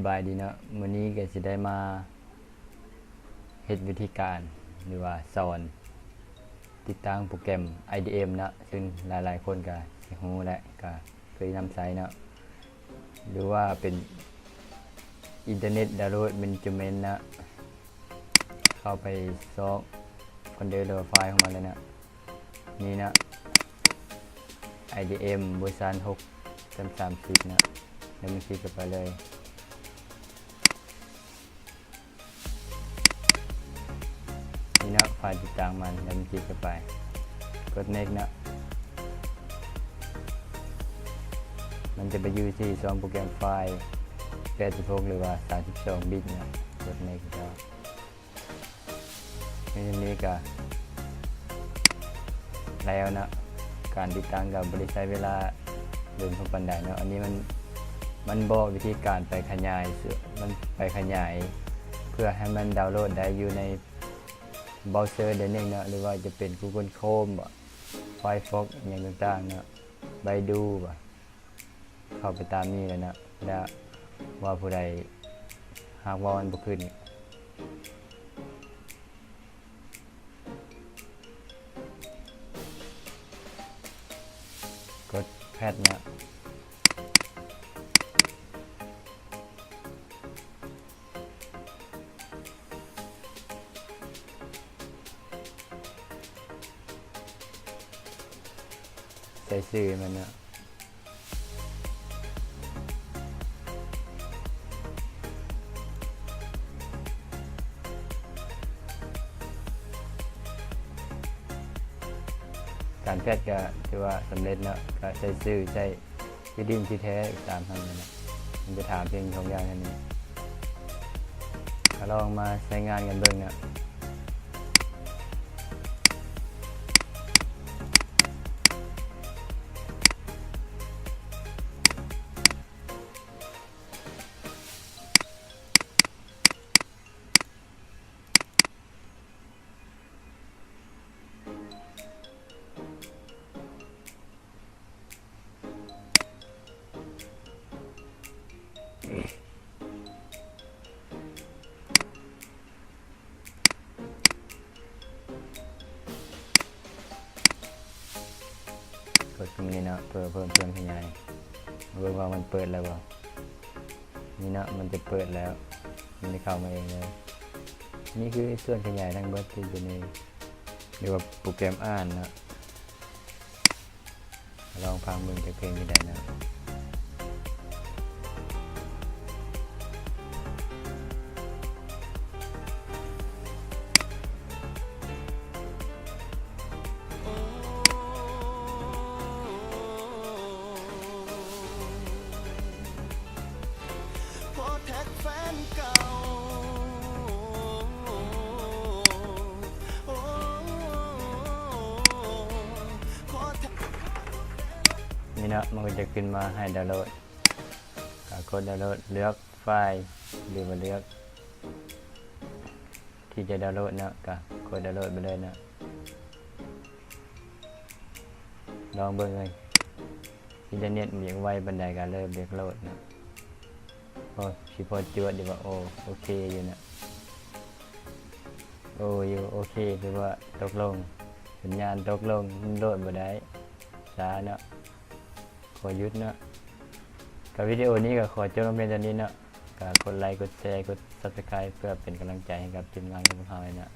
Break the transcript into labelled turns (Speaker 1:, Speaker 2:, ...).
Speaker 1: บายดีเนาะมื้อนี้ก็สิได้มาเฮ็ดวิธีการหรือว่าสอนติดตั้งโปรแกรม IDM เนาะซึ่งหลายๆคนก็สิฮู้และก็เคยนำใช้เนาะหรือว่าเป็นอินเทอร์เน็ตดาวน์โหลดมันจะเมนนะเข้าไปซอกคอนเดอร์ไฟล์ของมันเลยนะนี่นะ IDM เวอร์ชัน6.30นะแล้วมันคลิกไปเลยนี่นะไฟล์ติดตั้งมันแล้วมันคลิกไปกด next นะมันจะไปอยู่ที่ซองโปรแกรมไฟล์86หรือว่า32บิตนะกด next แล้วนี้ก็แล้วนะการติดตั้งกับบริษัทเวลาเดินพบปันไดเนาะอันนี้มันบอกวิธีการไปขยายมันไปขยายเพื่อให้มันดาวน์โหลดได้อยู่ในเบราว์เซอร์ได้เองเนาะหรือว่าจะเป็น Google Chrome บ่ Firefox อย่างต่างๆเนาะBaidu บ่เข้าไปตามนี้เลยนะแล้วว่าผู้ใดหากว่ามันบ่ขึ้นกดแพทนะใส่ชื่อมันนะการแพทย์ก็ถือว่าสำเร็จเนาะก็ใช้ชื่อใช้ที่ดินที่แท้ตามนั้นนะมันจะถามเพียง2อย่างนี้ลองมาใช้งานกันเบิ่งนะกดตรงนี้นะเพื่อเพิ่มขยายเบิ่งว่ามันเปิดแล้วบ่นี่นะมันจะเปิดแล้วมันจะเข้ามาเองเลยนี่คือส่วนขยายทั้งเบิดที่อยู่ในเรียกว่าโปรแกรมอ่านนะลองฟังเบิ่งจากเพลงนี้ได้นะนี่นะมันก็จะขึ้นมาให้ดาวน์โหลดกดดาวน์โหลดเลือกไฟล์หรือมาเลือกที่จะดาวน์โหลดนะก็กดดาวน์โหลดไปเลยนะลองเบิ่งเลยอินเทอร์เน็ตมีไวบันไดการเริ่มเรียกโหลดนะพอจวดดีว่าโอเคอยู่นะอยู่โอเคหรือว่าตกลงสัญญาณตกลงโหลดบ่ได้ช้าเนาะขอยุดเนาะกับวิดีโอนี้ก็ขอจบลงเพียงเท่านี้เนาะกดไลค์กดแชร์กด Subscribe เพื่อเป็นกำลังใจให้กับทีมงานของเราเนาะ